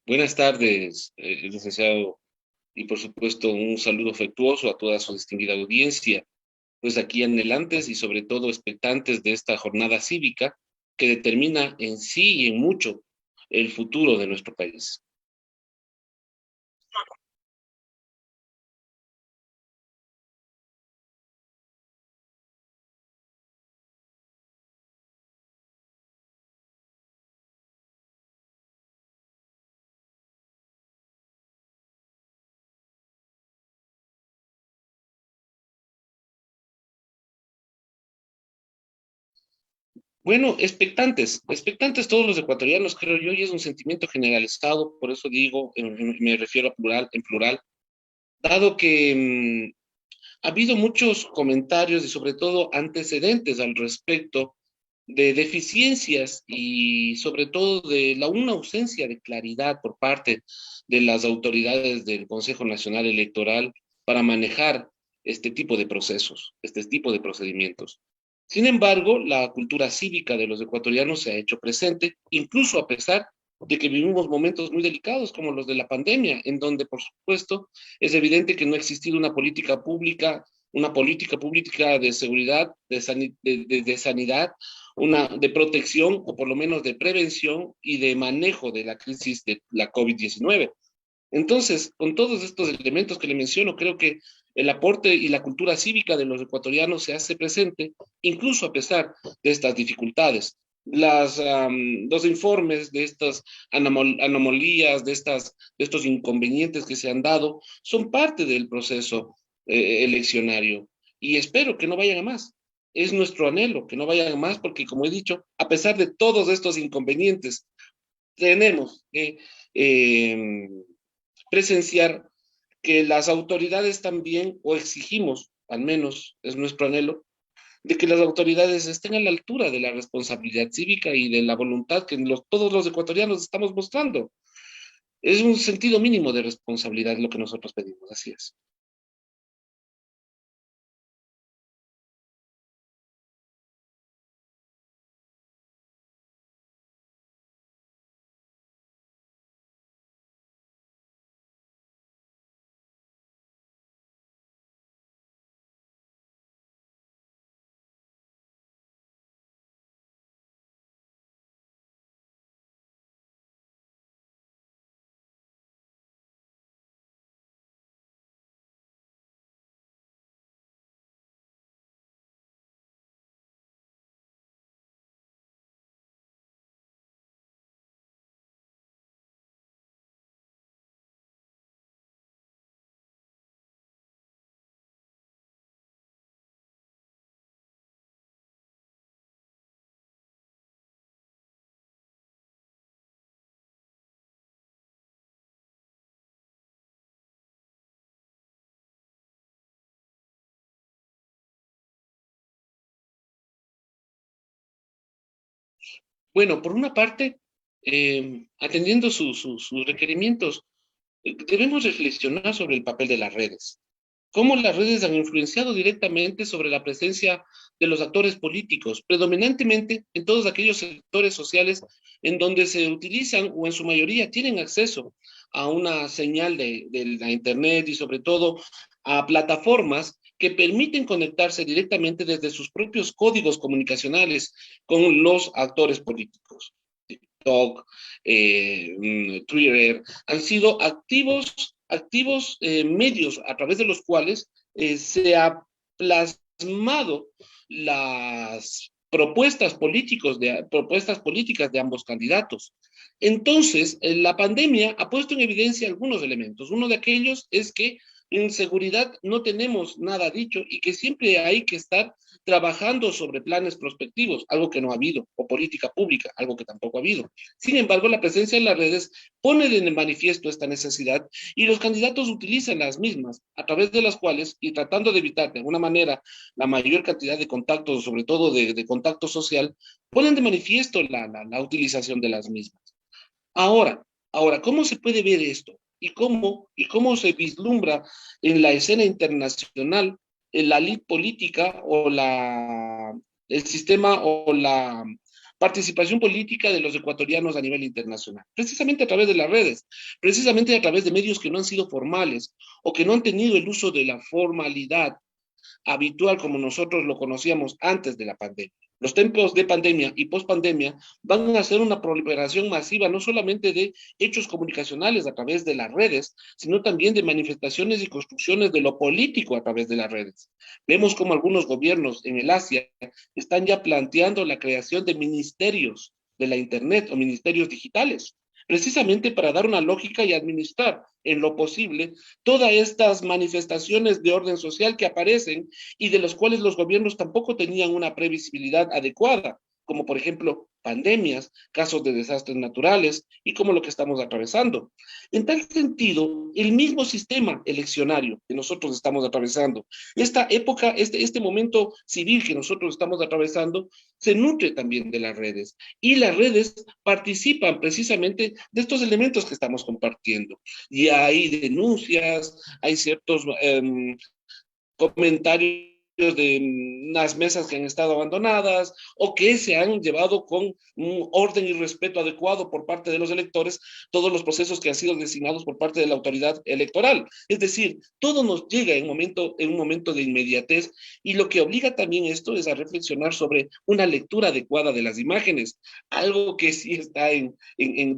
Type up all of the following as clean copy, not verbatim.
Buenas tardes, licenciado, y por supuesto un saludo afectuoso a toda su distinguida audiencia, pues aquí anhelantes y sobre todo expectantes de esta jornada cívica que determina en sí y en mucho el futuro de nuestro país. Bueno, expectantes todos los ecuatorianos, creo yo, y es un sentimiento generalizado, por eso digo, me refiero a plural, en plural, dado que ha habido muchos comentarios y sobre todo antecedentes al respecto de deficiencias y sobre todo de una ausencia de claridad por parte de las autoridades del Consejo Nacional Electoral para manejar este tipo de procesos, este tipo de procedimientos. Sin embargo, la cultura cívica de los ecuatorianos se ha hecho presente, incluso a pesar de que vivimos momentos muy delicados como los de la pandemia, en donde, por supuesto, es evidente que no ha existido una política pública de seguridad, de sanidad, de protección o por lo menos de prevención y de manejo de la crisis de la COVID-19. Entonces, con todos estos elementos que le menciono, creo que el aporte y la cultura cívica de los ecuatorianos se hace presente, incluso a pesar de estas dificultades. Los informes de estas anomalías, de estos inconvenientes que se han dado, son parte del proceso eleccionario y espero que no vayan a más. Es nuestro anhelo que no vayan a más porque, como he dicho, a pesar de todos estos inconvenientes, tenemos que presenciar que las autoridades también, o exigimos, al menos es nuestro anhelo, de que las autoridades estén a la altura de la responsabilidad cívica y de la voluntad que todos los ecuatorianos estamos mostrando. Es un sentido mínimo de responsabilidad lo que nosotros pedimos, así es. Bueno, por una parte, atendiendo sus requerimientos, debemos reflexionar sobre el papel de las redes. Cómo las redes han influenciado directamente sobre la presencia de los actores políticos, predominantemente en todos aquellos sectores sociales en donde se utilizan o en su mayoría tienen acceso a una señal de la Internet y sobre todo a plataformas que permiten conectarse directamente desde sus propios códigos comunicacionales con los actores políticos. TikTok, Twitter, han sido activos medios a través de los cuales se ha plasmado las propuestas políticas de ambos candidatos. Entonces, la pandemia ha puesto en evidencia algunos elementos. Uno de aquellos es que en seguridad no tenemos nada dicho y que siempre hay que estar trabajando sobre planes prospectivos, algo que no ha habido, o política pública, algo que tampoco ha habido. Sin embargo, la presencia en las redes pone de manifiesto esta necesidad y los candidatos utilizan las mismas, a través de las cuales, y tratando de evitar de alguna manera la mayor cantidad de contactos, sobre todo de contacto social, ponen de manifiesto la utilización de las mismas. Ahora, ¿cómo se puede ver esto? ¿Y cómo se vislumbra en la escena internacional en la lid política o el sistema o participación política de los ecuatorianos a nivel internacional, precisamente a través de las redes, precisamente a través de medios que no han sido formales o que no han tenido el uso de la formalidad habitual como nosotros lo conocíamos antes de la pandemia. Los tiempos de pandemia y pospandemia van a ser una proliferación masiva no solamente de hechos comunicacionales a través de las redes, sino también de manifestaciones y construcciones de lo político a través de las redes. Vemos como algunos gobiernos en el Asia están ya planteando la creación de ministerios de la Internet o ministerios digitales, precisamente para dar una lógica y administrar en lo posible todas estas manifestaciones de orden social que aparecen y de los cuales los gobiernos tampoco tenían una previsibilidad adecuada, como por ejemplo pandemias, casos de desastres naturales y como lo que estamos atravesando. En tal sentido, el mismo sistema eleccionario que nosotros estamos atravesando, esta época, este momento civil que nosotros estamos atravesando, se nutre también de las redes y las redes participan precisamente de estos elementos que estamos compartiendo. Y hay denuncias, hay ciertos comentarios de unas mesas que han estado abandonadas o que se han llevado con un orden y respeto adecuado por parte de los electores todos los procesos que han sido designados por parte de la autoridad electoral. Es decir, todo nos llega en un momento de inmediatez y lo que obliga también esto es a reflexionar sobre una lectura adecuada de las imágenes, algo que sí está en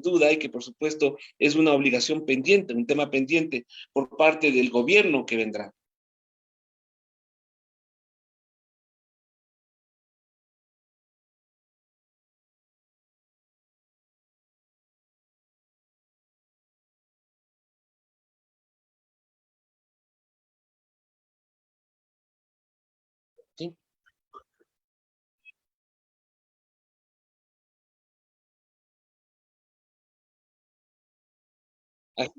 duda y que por supuesto es una obligación pendiente, un tema pendiente por parte del gobierno que vendrá. ¿Sí? Así.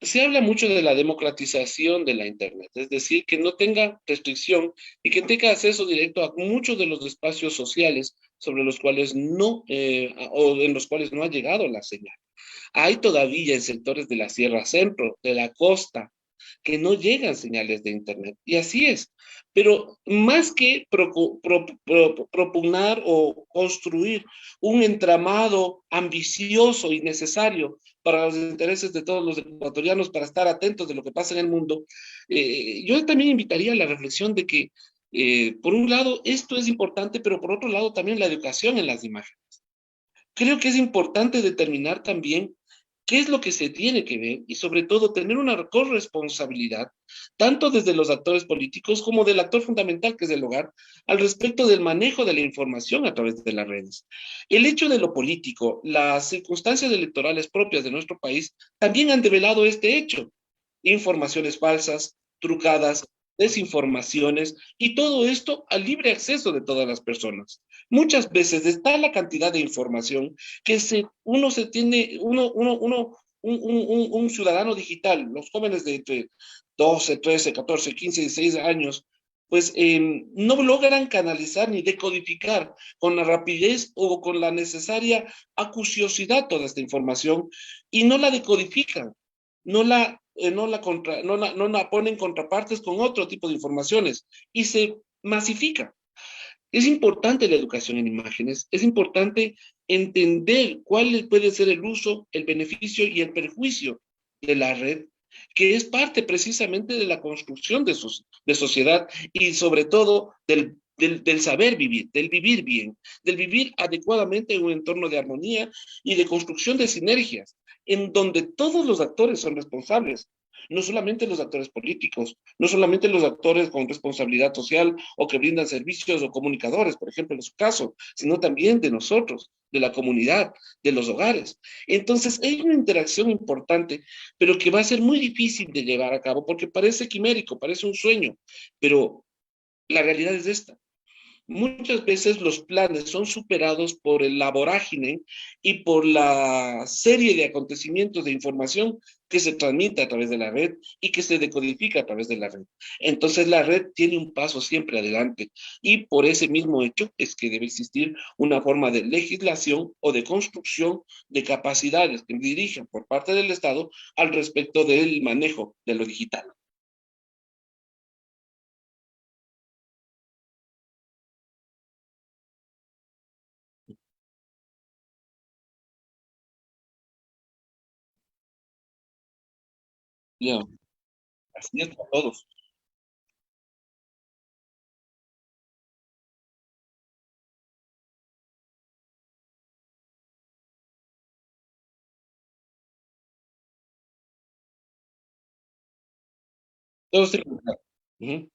Se habla mucho de la democratización de la Internet, es decir, que no tenga restricción y que tenga acceso directo a muchos de los espacios sociales sobre los cuales no, o en los cuales no ha llegado la señal. Hay todavía en sectores de la Sierra Centro, de la costa, que no llegan señales de Internet. Y así es. Pero más que propugnar o construir un entramado ambicioso y necesario para los intereses de todos los ecuatorianos, para estar atentos de lo que pasa en el mundo, yo también invitaría a la reflexión de que, por un lado, esto es importante, pero por otro lado, también la educación en las imágenes. Creo que es importante determinar también qué es lo que se tiene que ver y sobre todo tener una corresponsabilidad, tanto desde los actores políticos como del actor fundamental que es el hogar, al respecto del manejo de la información a través de las redes. El hecho de lo político, las circunstancias electorales propias de nuestro país también han develado este hecho. Informaciones falsas, trucadas, desinformaciones y todo esto al libre acceso de todas las personas. Muchas veces está la cantidad de información que uno se tiene, un ciudadano digital, los jóvenes de entre 12, 13, 14, 15, 16 años, pues no logran canalizar ni decodificar con la rapidez o con la necesaria acuciosidad toda esta información y no la decodifican, no la ponen contrapartes con otro tipo de informaciones y se masifica. Es importante la educación en imágenes, es importante entender cuál puede ser el uso, el beneficio y el perjuicio de la red, que es parte precisamente de la construcción de sociedad y sobre todo del saber vivir, del vivir bien, del vivir adecuadamente en un entorno de armonía y de construcción de sinergias, en donde todos los actores son responsables, no solamente los actores políticos, no solamente los actores con responsabilidad social o que brindan servicios o comunicadores, por ejemplo, en su caso, sino también de nosotros, de la comunidad, de los hogares. Entonces, hay una interacción importante, pero que va a ser muy difícil de llevar a cabo porque parece quimérico, parece un sueño, pero La realidad es esta. Muchas veces los planes son superados por la vorágine y por la serie de acontecimientos de información que se transmite a través de la red y que se decodifica a través de la red. Entonces la red tiene un paso siempre adelante y por ese mismo hecho es que debe existir una forma de legislación o de construcción de capacidades que dirijan por parte del Estado al respecto del manejo de lo digital. Ya, así es para todos. Todos tenemos. Ujú.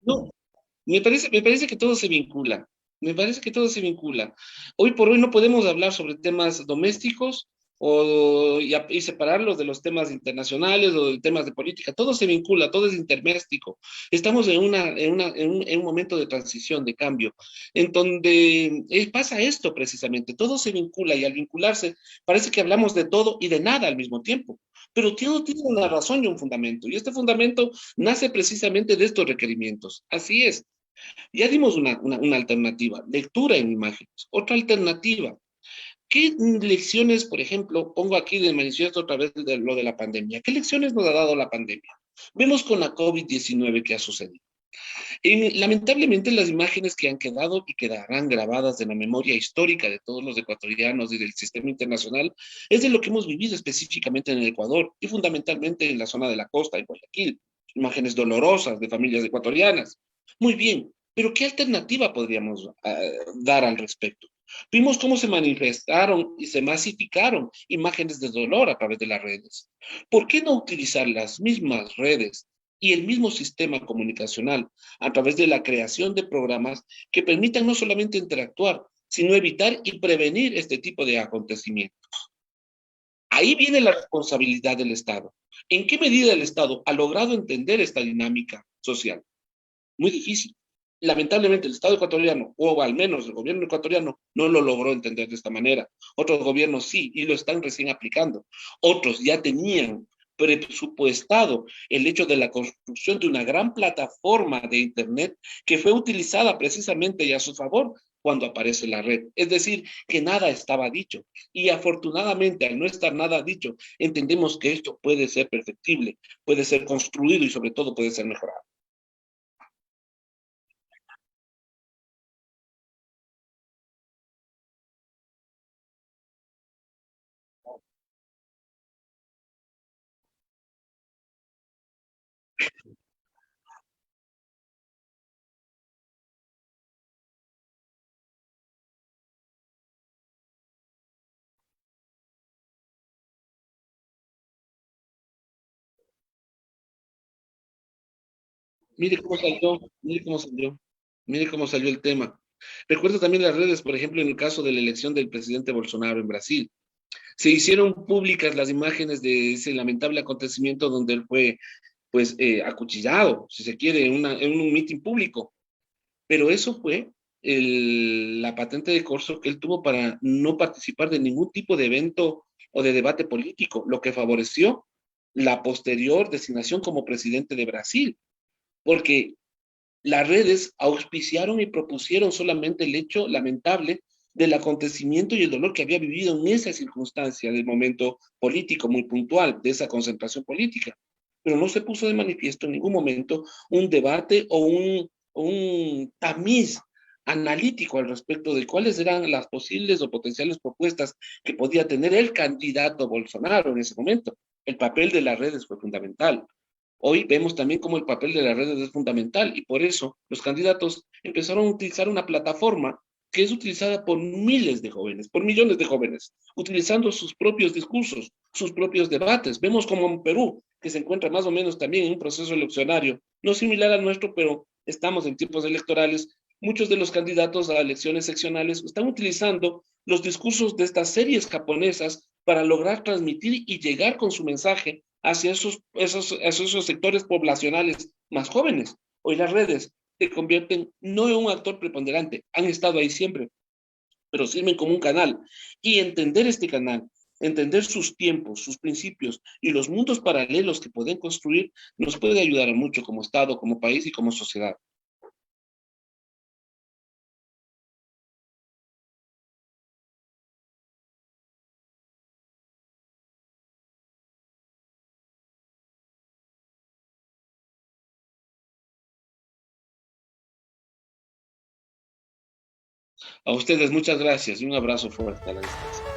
No, me parece que todo se vincula. Me parece que todo se vincula. Hoy por hoy no podemos hablar sobre temas domésticos y separarlos de los temas internacionales o de temas de política. Todo se vincula, todo es interméstico. Estamos en un momento de transición, de cambio, en donde pasa esto precisamente. Todo se vincula y al vincularse parece que hablamos de todo y de nada al mismo tiempo. Pero todo tiene una razón y un fundamento. Y este fundamento nace precisamente de estos requerimientos. Así es. Ya dimos una alternativa, lectura en imágenes. Otra alternativa, ¿qué lecciones, por ejemplo, pongo aquí de manifiesto otra vez de lo de la pandemia? ¿Qué lecciones nos ha dado la pandemia? Vemos con la COVID-19 que ha sucedido. Lamentablemente las imágenes que han quedado y quedarán grabadas en la memoria histórica de todos los ecuatorianos y del sistema internacional es de lo que hemos vivido específicamente en el Ecuador y fundamentalmente en la zona de la costa, en Guayaquil. Imágenes dolorosas de familias ecuatorianas. Muy bien, pero ¿qué alternativa podríamos dar al respecto? Vimos cómo se manifestaron y se masificaron imágenes de dolor a través de las redes. ¿Por qué no utilizar las mismas redes y el mismo sistema comunicacional a través de la creación de programas que permitan no solamente interactuar, sino evitar y prevenir este tipo de acontecimientos? Ahí viene la responsabilidad del Estado. ¿En qué medida el Estado ha logrado entender esta dinámica social? Muy difícil. Lamentablemente el Estado ecuatoriano, o al menos el gobierno ecuatoriano, no lo logró entender de esta manera. Otros gobiernos sí, y lo están recién aplicando. Otros ya tenían presupuestado el hecho de la construcción de una gran plataforma de Internet que fue utilizada precisamente y a su favor cuando aparece la red. Es decir, que nada estaba dicho. Y afortunadamente, al no estar nada dicho, entendemos que esto puede ser perfectible, puede ser construido y sobre todo puede ser mejorado. Mire cómo salió, mire cómo salió, mire cómo salió el tema. Recuerdo también las redes, por ejemplo, en el caso de la elección del presidente Bolsonaro en Brasil. Se hicieron públicas las imágenes de ese lamentable acontecimiento donde él fue, pues, acuchillado, si se quiere, en un mitin público. Pero eso fue la patente de corso que él tuvo para no participar de ningún tipo de evento o de debate político, lo que favoreció la posterior designación como presidente de Brasil, porque las redes auspiciaron y propusieron solamente el hecho lamentable del acontecimiento y el dolor que había vivido en esa circunstancia del momento político muy puntual, de esa concentración política. Pero no se puso de manifiesto en ningún momento un debate o un tamiz analítico al respecto de cuáles eran las posibles o potenciales propuestas que podía tener el candidato Bolsonaro en ese momento. El papel de las redes fue fundamental. Hoy vemos también cómo el papel de las redes es fundamental y por eso los candidatos empezaron a utilizar una plataforma que es utilizada por miles de jóvenes, por millones de jóvenes, utilizando sus propios discursos, sus propios debates. Vemos como en Perú, que se encuentra más o menos también en un proceso eleccionario, no similar al nuestro, pero estamos en tiempos electorales. Muchos de los candidatos a elecciones seccionales están utilizando los discursos de estas series japonesas para lograr transmitir y llegar con su mensaje hacia esos sectores poblacionales más jóvenes. Hoy las redes se convierten no en un actor preponderante, han estado ahí siempre, pero sirven como un canal. Y entender este canal, entender sus tiempos, sus principios y los mundos paralelos que pueden construir, nos puede ayudar mucho como Estado, como país y como sociedad. A ustedes muchas gracias y un abrazo fuerte a la distancia.